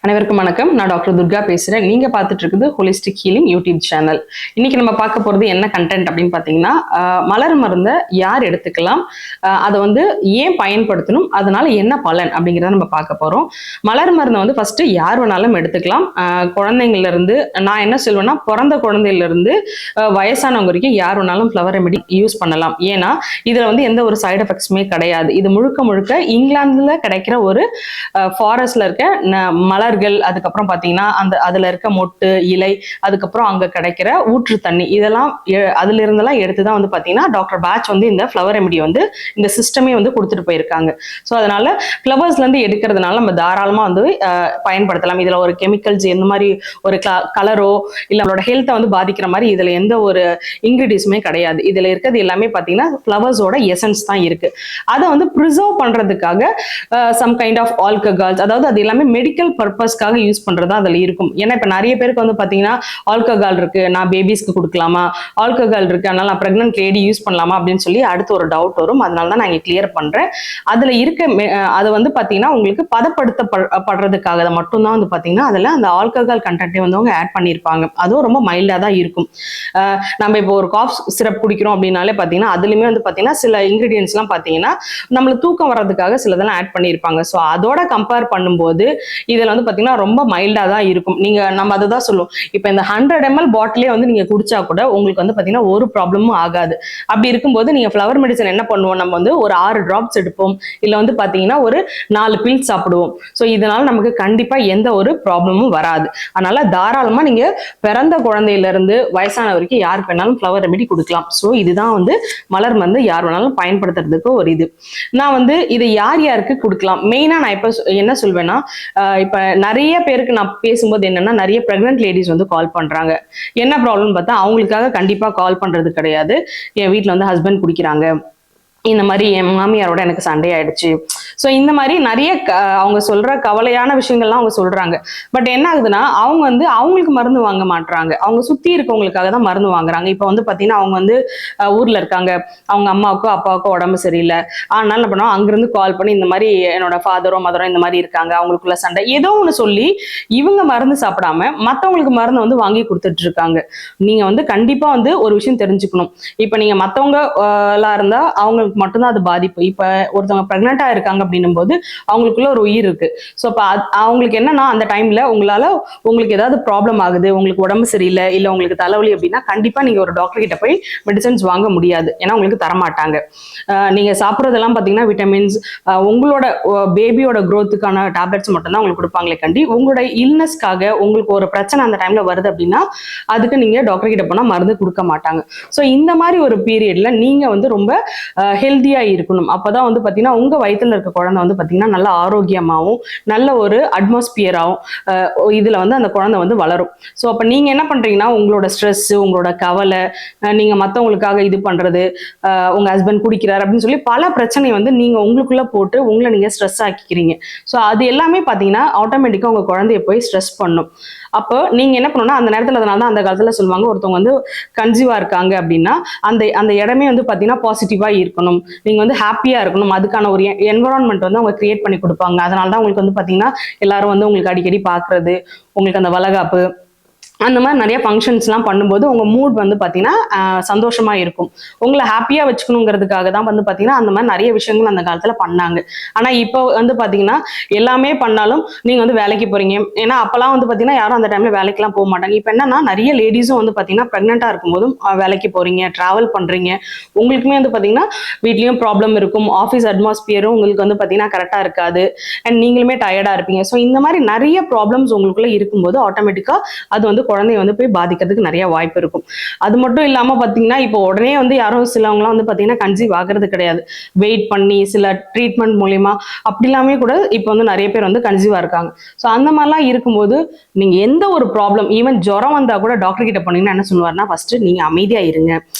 அனைவருக்கும் வணக்கம். நான் டாக்டர் துர்கா பேசுறேன். நீங்க பார்த்துட்டு இருக்குது ஹோலிஸ்டிக் ஹீலிங் யூடியூப் சேனல். இன்னைக்கு நம்ம பார்க்க போறது என்ன கண்டென்ட் அப்படின்னு பார்த்தீங்கன்னா, மலர் மருந்தை யார் எடுத்துக்கலாம், அதை வந்து ஏன் பயன்படுத்தணும், அதனால என்ன பலன் அப்படிங்கிறத நம்ம பார்க்க போறோம். மலர் மருந்தை வந்து ஃபர்ஸ்ட் யார் வேணாலும் எடுத்துக்கலாம். குழந்தைங்கள்ல இருந்து, நான் என்ன சொல்வேன்னா பிறந்த குழந்தையில இருந்து வயசானவங்க வரைக்கும் யார் வேணாலும் ஃப்ளவர் ரெமெடி யூஸ் பண்ணலாம். ஏன்னா இதுல வந்து எந்த ஒரு சைடு எஃபெக்ட்ஸுமே கிடையாது. இது முழுக்க முழுக்க இங்கிலாந்துல கிடைக்கிற ஒரு ஃபாரஸ்ட்ல இருக்க மலர்கள், அதுக்கப்புறம் பாத்தீங்கன்னா அதுல இருக்க மொட்டு, இலை, அதுக்கப்புறம் அங்க கிடைக்கிற ஊற்று தண்ணி, இதெல்லாம் அதுல இருந்தெல்லாம் எடுத்துதான் வந்து பாத்தீங்கன்னா டாக்டர் பேட்ச் வந்து இந்த ஃப்ளவர் ரெமெடி வந்து இந்த சிஸ்டமே வந்து கொடுத்துட்டு போயிருக்காங்க. ஸோ அதனால ஃப்ளவர்ஸ்ல இருந்து எடுக்கிறதுனால நம்ம தாராளமா வந்து பயன்படுத்தலாம். இதுல ஒரு கெமிக்கல்ஸ் எந்த மாதிரி ஒரு கலரோ இல்ல நம்மளோட ஹெல்த்தை வந்து பாதிக்கிற மாதிரி இதுல எந்த ஒரு இன்கிரீடியன்ஸுமே கிடையாது. இதுல இருக்கிறது எல்லாமே பாத்தீங்கன்னா ஃப்ளவர்ஸோட எசன்ஸ் தான் இருக்கு. அதை வந்து ப்ரிசர்வ் பண்றதுக்காக சம் கைண்ட் ஆஃப் ஆல்கஹால்ஸ், அதாவது அது எல்லாமே மெடிக்கல் பர்பஸ்க்காக யூஸ் பண்றதா அதுல இருக்கும். ஏன்னா இப்ப நிறைய பேருக்கு வந்து பாத்தீங்கன்னா ஆல்கஹால் இருக்கு, நான் பேபிஸ்க்கு கொடுக்கலாமா, ஆல்கஹால் இருக்கு அதனால நான் பிரெக்னன்ட் லேடி யூஸ் பண்ணலாமா அப்படின்னு சொல்லி அடுத்து ஒரு டவுட் வரும். அதனால தான் நான் இங்க கிளியர் பண்றேன். அதுல இருக்க அது வந்து பாத்தீங்கன்னா உங்களுக்கு பதப்படுத்தப்படுறதுக்காக மட்டும்தான் வந்து பாத்தீங்கன்னா அதுல அந்த ஆல்கஹால் கண்டென்ட்டை வந்து அவங்க ஆட் பண்ணியிருப்பாங்க. அதுவும் ரொம்ப மைல்டா தான் இருக்கும். நம்ம இப்போ ஒரு காஃப் சிரப் குடிக்கிறோம் அப்படின்னாலே பாத்தீங்கன்னா அதுலயுமே வந்து பாத்தீங்கன்னா சில இன்கிரீடியன்ஸ் எல்லாம் பாத்தீங்கன்னா நம்மளுக்கு தூக்கம் வர்றதுக்காக சிலதெல்லாம் ஆட் பண்ணியிருப்பாங்க. ஸோ அதோட கம்பேர் பண்ணும்போது இதுல வந்து பாத்தீங்கன்னா ரொம்ப மைல்டா தான் இருக்கும். நம்ம அதுதான் சொல்லுவோம், இப்ப இந்த 100 ml பாட்டிலே வந்து நீங்க குடிச்சா கூட உங்களுக்கு வந்து பாத்தீங்கன்னா ஒரு ப்ராப்ளமும் ஆகாது. அப்படி இருக்கும்போது நீங்க ஃப்ளவர் மெடிசன் என்ன பண்ணுவோம், நம்ம வந்து ஒரு 6 டிராப்ஸ் எடுப்போம், இல்ல வந்து பாத்தீங்கன்னா ஒரு 4 பில்ஸ் சாப்பிடுவோம். ஸோ இதனால நமக்கு கண்டிப்பா எந்த ஒரு ப்ராப்ளமும் வராது. அதனால தாராளமா நீங்க பிறந்த குழந்தையில இருந்து வயசான வரைக்கும் யாருக்கு வேணாலும் ஃப்ளவர் ரெமெடி கொடுக்கலாம். ஸோ இதுதான் வந்து மலர் மருந்து யார் வேணாலும் பயன்படுத்துறதுக்கு ஒரு இது. நான் வந்து இதை யார் யாருக்கு கொடுக்கலாம், மெயினா நான் இப்ப என்ன சொல்வேன்னா, இப்ப நிறைய பேருக்கு நான் பேசும்போது என்னன்னா நிறைய பிரெக்னன்ட் லேடிஸ் வந்து கால் பண்றாங்க. என்ன ப்ராப்ளம்னு பார்த்தா அவங்களுக்காக கண்டிப்பா கால் பண்றது கிடையாது. என் வீட்டுல வந்து ஹஸ்பண்ட் குடிக்கிறாங்க, இந்த மாதிரி என் மாமியாரோட எனக்கு சண்டை ஆயிடுச்சு. ஸோ இந்த மாதிரி நிறைய அவங்க சொல்ற கவலையான விஷயங்கள்லாம் அவங்க சொல்றாங்க. பட் என்ன ஆகுதுன்னா அவங்க வந்து அவங்களுக்கு மருந்து வாங்க மாட்டாங்க, அவங்க சுத்தி இருக்கவங்களுக்காக தான் மருந்து வாங்குறாங்க. இப்போ வந்து பாத்தீங்கன்னா அவங்க வந்து ஊர்ல இருக்காங்க, அவங்க அம்மாவுக்கோ அப்பாவுக்கோ உடம்பு சரியில்லை, அதனால என்ன பண்ணுவோம் அங்கிருந்து கால் பண்ணி இந்த மாதிரி என்னோட ஃபாதரோ மதரோ இந்த மாதிரி இருக்காங்க, அவங்களுக்குள்ள சண்டை ஏதோ ஒன்று சொல்லி இவங்க மருந்து சாப்பிடாம மற்றவங்களுக்கு மருந்து வந்து வாங்கி கொடுத்துட்டு இருக்காங்க. நீங்க வந்து கண்டிப்பா வந்து ஒரு விஷயம் தெரிஞ்சுக்கணும். இப்போ நீங்க மற்றவங்க எல்லாம் இருந்தா அவங்க மட்டும்தான் அது பாதிப்பு. இப்ப ஒருத்தவங்க பிரெக்னெண்டா இருக்காங்க அப்படின்னும் போது அவங்களுக்குள்ள ஒரு உயிர் இருக்கு. ஸோ அப்ப அவங்களுக்கு என்னன்னா அந்த டைம்ல உங்களுக்கு ஏதாவது ப்ராப்ளம் ஆகுது, உங்களுக்கு உடம்பு சரியில்லை, இல்ல உங்களுக்கு தலைவலி அப்படின்னா கண்டிப்பா நீங்க ஒரு டாக்டர் கிட்ட போய் மெடிசன்ஸ் வாங்க முடியாது. ஏன்னா உங்களுக்கு தரமாட்டாங்க. நீங்க சாப்பிட்றதெல்லாம் பாத்தீங்கன்னா விட்டமின்ஸ், உங்களோட பேபியோட growthக்கான டேப்லெட்ஸ் மட்டும் தான் உங்களுக்கு கொடுப்பாங்களே கண்டி உங்களோட இல்னஸ்க்காக உங்களுக்கு ஒரு பிரச்சனை அந்த டைம்ல வருது அப்படின்னா அதுக்கு நீங்க டாக்டர் கிட்ட போனா மருந்து கொடுக்க மாட்டாங்க. ஸோ இந்த மாதிரி ஒரு பீரியட்ல நீங்க வந்து ரொம்ப ஹெல்தியா இருக்கணும். அப்பதான் வந்து பாத்தீங்கன்னா உங்க வயிற்றுல இருக்க குழந்தை வந்து பாத்தீங்கன்னா நல்ல ஆரோக்கியமாவும் நல்ல ஒரு அட்மாஸ்பியராகவும் இதுல வந்து அந்த குழந்தை வந்து வளரும். ஸோ அப்ப நீங்க என்ன பண்றீங்கன்னா உங்களோட ஸ்ட்ரெஸ், உங்களோட கவலை, நீங்க மத்தவங்களுக்காக இது பண்றது, உங்க ஹஸ்பண்ட் குடிக்கிறார் அப்படின்னு சொல்லி பல பிரச்சனை வந்து நீங்க உங்களுக்குள்ள போட்டு உங்களை நீங்க ஸ்ட்ரெஸ் ஆக்கிக்கிறீங்க. ஸோ அது எல்லாமே பாத்தீங்கன்னா ஆட்டோமேட்டிக்கா உங்க குழந்தைய போய் ஸ்ட்ரெஸ் பண்ணும். அப்போ நீங்க என்ன பண்ணணும்னா அந்த நேரத்துல, அதனால தான் அந்த காலத்துல சொல்லுவாங்க ஒருத்தவங்க வந்து கன்சீவா இருக்காங்க அப்படின்னா அந்த அந்த இடமே வந்து பாத்தீங்கன்னா பாசிட்டிவா இருக்கணும், நீங்க வந்து ஹாப்பியா இருக்கணும், அதுக்கான ஒரு என்வரான்மெண்ட் வந்து அவங்க கிரியேட் பண்ணி கொடுப்பாங்க. அதனாலதான் உங்களுக்கு வந்து பாத்தீங்கன்னா எல்லாரும் வந்து உங்களுக்கு அடிக்கடி பாக்குறது, உங்களுக்கு அந்த வளகாப்பு அந்த மாதிரி நிறைய ஃபங்க்ஷன்ஸ்லாம் பண்ணும்போது உங்க மூட் வந்து பாத்தீங்கன்னா சந்தோஷமா இருக்கும். உங்களை ஹாப்பியா வச்சுக்கணுங்கிறதுக்காக தான் வந்து பாத்தீங்கன்னா அந்த மாதிரி நிறைய விஷயங்கள் அந்த காலத்துல பண்ணாங்க. ஆனா இப்போ வந்து பாத்தீங்கன்னா எல்லாமே பண்ணாலும் நீங்க வந்து வேலைக்கு போறீங்க. ஏன்னா அப்பெல்லாம் வந்து பாத்தீங்கன்னா யாரும் அந்த டைம்ல வேலைக்கெல்லாம் போக மாட்டாங்க. இப்ப என்னன்னா நிறைய லேடிஸும் வந்து பாத்தீங்கன்னா பிரெக்னெண்டா இருக்கும்போதும் வேலைக்கு போறீங்க, டிராவல் பண்றீங்க, உங்களுக்குமே வந்து பாத்தீங்கன்னா வீட்லயும் ப்ராப்ளம் இருக்கும், ஆஃபீஸ் அட்மாஸ்பியரும் உங்களுக்கு வந்து பாத்தீங்கன்னா கரெக்டா இருக்காது, அண்ட் நீங்களுமே டயர்டா இருப்பீங்க. ஸோ இந்த மாதிரி நிறைய ப்ராப்ளம்ஸ் உங்களுக்குள்ள இருக்கும்போது ஆட்டோமேட்டிக்கா அது வந்து குழந்தைய வந்து போய் பாதிக்கிறதுக்கு நிறைய வாய்ப்பு இருக்கும். அது மட்டும் இல்லாம பாத்தீங்கன்னா இப்போ உடனே வந்து யாரும் சிலவங்களாம் வந்து பாத்தீங்கன்னா கன்சீவ் ஆகிறது கிடையாது, வெயிட் பண்ணி சில ட்ரீட்மெண்ட் மூலியமா அப்படி எல்லாமே கூட இப்போ வந்து நிறைய பேர் வந்து கன்சீவா இருக்காங்க. ஸோ அந்த மாதிரிலாம் இருக்கும்போது நீங்க எந்த ஒரு ப்ராப்ளம், ஈவன் ஜுரம் வந்தா கூட டாக்டர் கிட்ட போனீங்கன்னா என்ன சொல்லுவாருன்னா ஃபர்ஸ்ட் நீங்க அமைதியா இருங்க,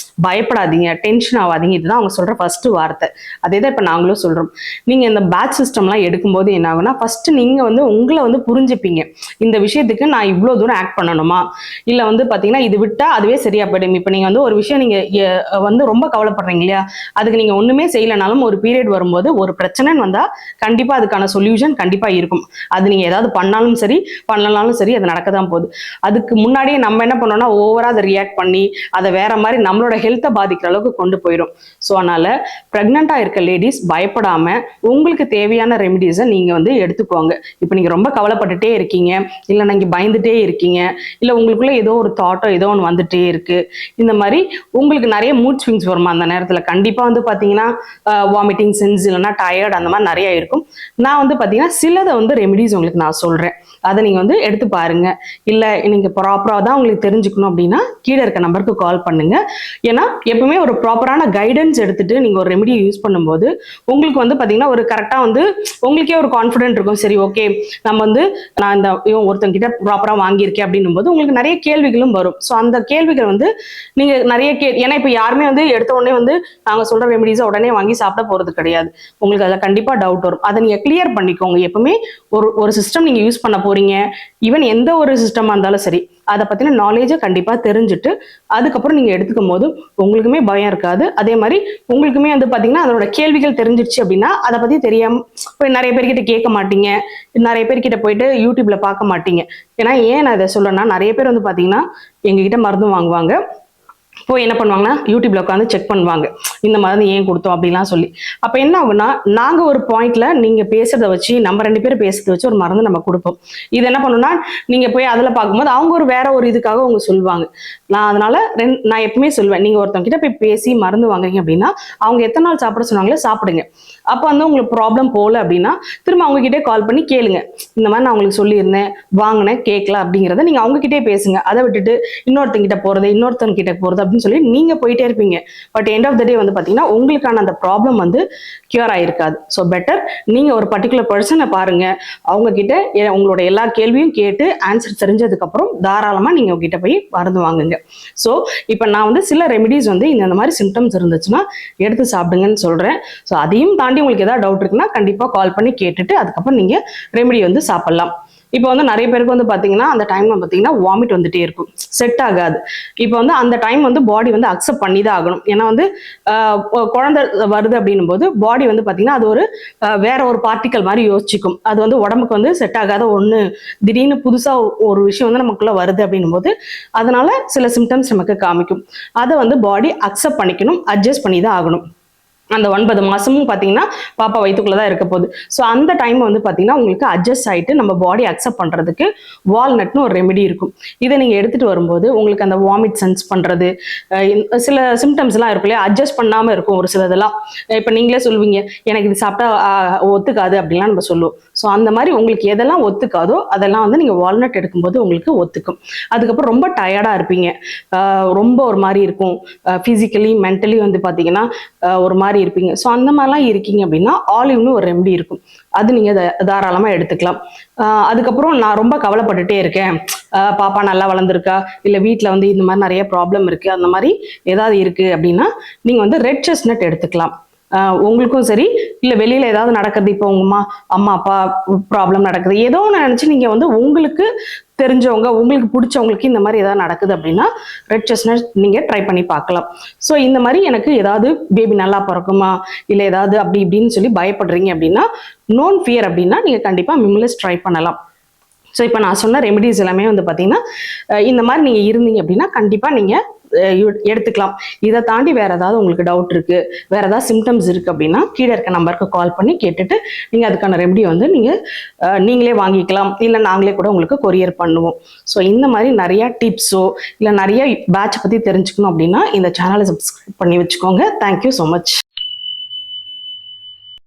பயப்படாதீங்க, டென்ஷன் ஆகாதீங்க, இதுதான் அவங்க சொல்ற ஃபர்ஸ்ட் வார்த்தை. அதே தான் இப்ப நாங்களும் சொல்றோம். நீங்க இந்த பேட்ச் சிஸ்டம்லாம் எடுக்கும்போது என்ன ஆகும்னா ஃபர்ஸ்ட் நீங்க வந்து உங்களை வந்து புரிஞ்சுப்பீங்க, இந்த விஷயத்துக்கு நான் இவ்வளவு தூரம் ஆக்ட் பண்ணணுமா, இல்லை வந்து பார்த்தீங்கன்னா இது விட்டா அதுவே சரியா போயிடும். இப்போ நீங்கள் வந்து ஒரு விஷயம் நீங்கள் வந்து ரொம்ப கவலைப்படுறீங்க இல்லையா, அதுக்கு நீங்கள் ஒன்றுமே செய்யலைனாலும் ஒரு பீரியட் வரும்போது ஒரு பிரச்சனைன்னு வந்தால் கண்டிப்பாக அதுக்கான சொல்யூஷன் கண்டிப்பாக இருக்கும். அது நீங்கள் ஏதாவது பண்ணாலும் சரி பண்ணலனாலும் சரி அது நடக்க தான் போகுது. அதுக்கு முன்னாடியே நம்ம என்ன பண்ணோம்னா ஓவராக அதை ரியாக்ட் பண்ணி அதை வேற மாதிரி நம்மளோட ஹெல்த்தை பாதிக்கிற அளவுக்கு கொண்டு போயிடும். ஸோ அதனால ப்ரெக்னெண்ட்டாக இருக்க லேடிஸ் பயப்படாம உங்களுக்கு தேவையான ரெமிடிஸை நீங்கள் வந்து எடுத்துக்கோங்க. இப்போ நீங்கள் ரொம்ப கவலைப்பட்டுட்டே இருக்கீங்க, இல்லை நீங்கள் பயந்துட்டே இருக்கீங்க, இல்லை உங்களுக்குள்ள ஏதோ ஒரு தாட்டோ ஏதோ ஒன்று வந்துட்டே இருக்கு, இந்த மாதிரி உங்களுக்கு நிறைய மூட் ஸ்விங்ஸ் வருமா அந்த நேரத்தில் கண்டிப்பாக வந்து பார்த்தீங்கன்னா வாமிட்டிங் சென்ஸ் இல்லைன்னா டயர்ட் அந்த மாதிரி நிறைய இருக்கும். நான் வந்து பார்த்தீங்கன்னா சிலதை வந்து ரெமிடிஸ் உங்களுக்கு நான் சொல்கிறேன், அதை நீங்கள் வந்து எடுத்து பாருங்க. இல்லை நீங்கள் ப்ராப்பராக தான் உங்களுக்கு தெரிஞ்சுக்கணும் அப்படின்னா கீழே இருக்க நம்பருக்கு கால் பண்ணுங்க. ஏன்னா எப்பவுமே ஒரு ப்ராப்பரான கைடன்ஸ் எடுத்துட்டு நீங்கள் ஒரு ரெமிடியை யூஸ் பண்ணும்போது உங்களுக்கு வந்து பார்த்தீங்கன்னா ஒரு கரெக்டாக வந்து உங்களுக்கே ஒரு கான்ஃபிடென்ட் இருக்கும். சரி ஓகே நம்ம வந்து நான் இந்த ஒருத்தங்கிட்ட ப்ராப்பராக வாங்கியிருக்கேன் அப்படின்னும் போது உங்களுக்கு நிறைய கேள்விகளும் வரும். ஸோ அந்த கேள்விகள் வந்து நீங்கள் நிறைய ஏன்னா இப்போ யாருமே வந்து எடுத்த உடனே வந்து நாங்கள் சொல்கிற ரெமிடிஸை உடனே வாங்கி சாப்பிட போகிறது கிடையாது. உங்களுக்கு அதில் கண்டிப்பாக டவுட் வரும். அதை நீங்கள் கிளியர் பண்ணிக்கோங்க. எப்பவுமே ஒரு சிஸ்டம் நீங்கள் யூஸ் பண்ண போறீங்க, ஈவன் எந்த ஒரு சிஸ்டமாக இருந்தாலும் சரி அதை பற்றின நாலேஜை கண்டிப்பாக தெரிஞ்சுட்டு அதுக்கப்புறம் நீங்கள் எடுத்துக்கும் போது உங்களுக்குமே பயம் இருக்காது. அதே மாதிரி உங்களுக்குமே வந்து பார்த்தீங்கன்னா அதோட கேள்விகள் தெரிஞ்சிருச்சு அப்படின்னா அதை பற்றி தெரியாமல் போய் நிறைய பேர்கிட்ட கேட்க மாட்டீங்க, நிறைய பேர்கிட்ட போயிட்டு யூடியூப்ல பார்க்க மாட்டீங்க. ஏன்னா ஏன் நான் இதை சொல்லணும்னா நிறைய பேர் வந்து பார்த்தீங்கன்னா எங்ககிட்ட மருந்து வாங்குவாங்க, போய் என்ன பண்ணுவாங்கன்னா யூடியூப்ல உட்காந்து செக் பண்ணுவாங்க இந்த மருந்து ஏன் கொடுத்தோம் அப்படிலாம் சொல்லி. அப்ப என்ன ஆகுனா நாங்க ஒரு பாயிண்ட்ல நீங்க பேசுறத வச்சு நம்ம 2 பேரும் பேசுறத வச்சு ஒரு மருந்து நம்ம கொடுப்போம். இது என்ன பண்ணுன்னா நீங்க போய் அதுல பார்க்கும்போது அவங்க ஒரு வேற ஒரு இதுக்காக அவங்க சொல்லுவாங்க. நான் அதனால நான் எப்பவுமே சொல்லுவேன், நீங்க ஒருத்தவங்க கிட்ட போய் பேசி மருந்து வாங்குறீங்க அப்படின்னா அவங்க எத்தனை நாள் சாப்பிட சொன்னாங்களோ சாப்பிடுங்க. அப்போ வந்து உங்களுக்கு ப்ராப்ளம் போகல அப்படின்னா திரும்ப அவங்க கிட்டே கால் பண்ணி கேளுங்க, இந்த மாதிரி நான் உங்களுக்கு சொல்லியிருந்தேன் வாங்கினேன் கேட்கல அப்படிங்கிறத நீங்க அவங்க கிட்டே பேசுங்க. அதை விட்டுட்டு இன்னொருத்தங்கிட்ட போறது இன்னொருத்தன் கிட்ட போறது அப்படின்னு சொல்லி நீங்க போயிட்டே இருப்பீங்க. பட் எண்ட் ஆஃப் த டே வந்து பாத்தீங்கன்னா உங்களுக்கான அந்த ப்ராப்ளம் வந்து கியூர் ஆயிருக்காது. ஸோ பெட்டர் நீங்க ஒரு பர்டிகுலர் பர்சனை பாருங்க, அவங்க கிட்ட உங்களோட எல்லா கேள்வியும் கேட்டு ஆன்சர் தெரிஞ்சதுக்கு அப்புறம் தாராளமா நீங்க கிட்ட போய் மருந்து வாங்குங்க. ஸோ இப்போ நான் வந்து சில ரெமிடிஸ் வந்து இந்த மாதிரி சிம்டம்ஸ் இருந்துச்சுன்னா எடுத்து சாப்பிடுங்கன்னு சொல்றேன். ஸோ அதையும் தாண்டி உங்களுக்கு ஏதாவது டவுட் இருக்குன்னா கண்டிப்பா கால் பண்ணி கேட்டுட்டு அதுக்கப்புறம் நீங்க ரெமிடி வந்து சாப்பிடலாம். இப்போ வந்து நிறைய பேருக்கு வந்து பார்த்தீங்கன்னா அந்த டைம்ல பார்த்தீங்கன்னா வாமிட் வந்துட்டே இருக்கும், செட் ஆகாது. இப்போ வந்து அந்த டைம் வந்து பாடி வந்து அக்செப்ட் பண்ணி தான் ஆகணும். ஏன்னா வந்து குழந்தை வருது அப்படின்னும் போது பாடி வந்து பார்த்தீங்கன்னா அது ஒரு வேற ஒரு பார்ட்டிக்கல் மாதிரி யோசிச்சுக்கும். அது வந்து உடம்புக்கு வந்து செட் ஆகாத ஒன்று, திடீர்னு புதுசாக ஒரு விஷயம் வந்து நமக்குள்ள வருது அப்படின்னும் போது அதனால சில சிம்டம்ஸ் நமக்கு காமிக்கும். அதை வந்து பாடி அக்செப்ட் பண்ணிக்கணும், அட்ஜஸ்ட் பண்ணி தான் ஆகணும். அந்த 9 மாசமும் பார்த்தீங்கன்னா பாப்பா வயிற்றுக்குள்ள தான் இருக்க போகுது. ஸோ அந்த டைம் வந்து பார்த்தீங்கன்னா உங்களுக்கு அட்ஜஸ்ட் ஆகிட்டு நம்ம பாடி அக்செப்ட் பண்ணுறதுக்கு வால்நட்னு ஒரு ரெமெடி இருக்கும். இதை நீங்கள் எடுத்துகிட்டு வரும்போது உங்களுக்கு அந்த வாமிட் சென்ஸ் பண்ணுறது சில சிம்டம்ஸ்லாம் இருக்கும் இல்லையா, அட்ஜஸ்ட் பண்ணாமல் இருக்கும் ஒரு சிலதெல்லாம். இப்போ நீங்களே சொல்லுவீங்க எனக்கு இது சாப்பிட்டா ஒத்துக்காது அப்படின்லாம் நம்ம சொல்லுவோம். ஸோ அந்த மாதிரி உங்களுக்கு எதெல்லாம் ஒத்துக்காதோ அதெல்லாம் வந்து நீங்கள் வால்நட் எடுக்கும்போது உங்களுக்கு ஒத்துக்கும். அதுக்கப்புறம் ரொம்ப டயர்டாக இருப்பீங்க, ரொம்ப ஒரு மாதிரி இருக்கும், ஃபிசிக்கலி மென்டலி வந்து பார்த்தீங்கன்னா ஒரு மாதிரி இருப்பீங்க. ஸோ அந்த மாதிரிலாம் இருக்கீங்க அப்படின்னா ஆலிவ்னு ஒரு ரெமெடி இருக்கும், அது நீங்க தாராளமா எடுத்துக்கலாம். அதுக்கப்புறம் நான் ரொம்ப கவலைப்பட்டுட்டே இருக்கேன், பாப்பா நல்லா வளர்ந்துருக்கா, இல்லை வீட்டில் வந்து இந்த மாதிரி நிறைய ப்ராப்ளம் இருக்கு, அந்த மாதிரி ஏதாவது இருக்கு அப்படின்னா நீங்க வந்து ரெட் செஸ்னட் எடுத்துக்கலாம். உங்களுக்கும் சரி, இல்லை வெளியில ஏதாவது நடக்குது, இப்போ உங்க அம்மா அப்பா ப்ராப்ளம் நடக்குது, ஏதோ ஒன்று நினைச்சு நீங்க வந்து உங்களுக்கு தெரிஞ்சவங்க உங்களுக்கு பிடிச்சவங்களுக்கு இந்த மாதிரி ஏதாவது நடக்குது அப்படின்னா ரெட் செஸ்னட் நீங்க ட்ரை பண்ணி பார்க்கலாம். ஸோ இந்த மாதிரி எனக்கு ஏதாவது பேபி நல்லா பிறக்குமா இல்லை ஏதாவது அப்படி இப்படின்னு சொல்லி பயப்படுறீங்க அப்படின்னா நோன் ஃபியர் அப்படின்னா நீங்க கண்டிப்பா மிம்லஸ் ட்ரை பண்ணலாம். ஸோ இப்போ நான் சொன்ன ரெமெடிஸ் எல்லாமே வந்து பார்த்தீங்கன்னா இந்த மாதிரி நீங்கள் இருந்தீங்க அப்படின்னா கண்டிப்பாக நீங்கள் எடுத்துக்கலாம். இதை தாண்டி வேற ஏதாவது உங்களுக்கு டவுட் இருக்கு, வேற ஏதாவது சிம்டம்ஸ் இருக்கு அப்படின்னா கீழே இருக்க நம்பருக்கு கால் பண்ணி கேட்டுட்டு நீங்கள் அதுக்கான ரெமெடி வந்து நீங்களே வாங்கிக்கலாம், இல்லை நாங்களே கூட உங்களுக்கு கொரியர் பண்ணுவோம். ஸோ இந்த மாதிரி நிறைய டிப்ஸோ இல்லை நிறைய பேட்ச் பற்றி தெரிஞ்சுக்கணும் அப்படின்னா இந்த சேனலை சப்ஸ்கிரைப் பண்ணி வச்சுக்கோங்க. Thank you so much.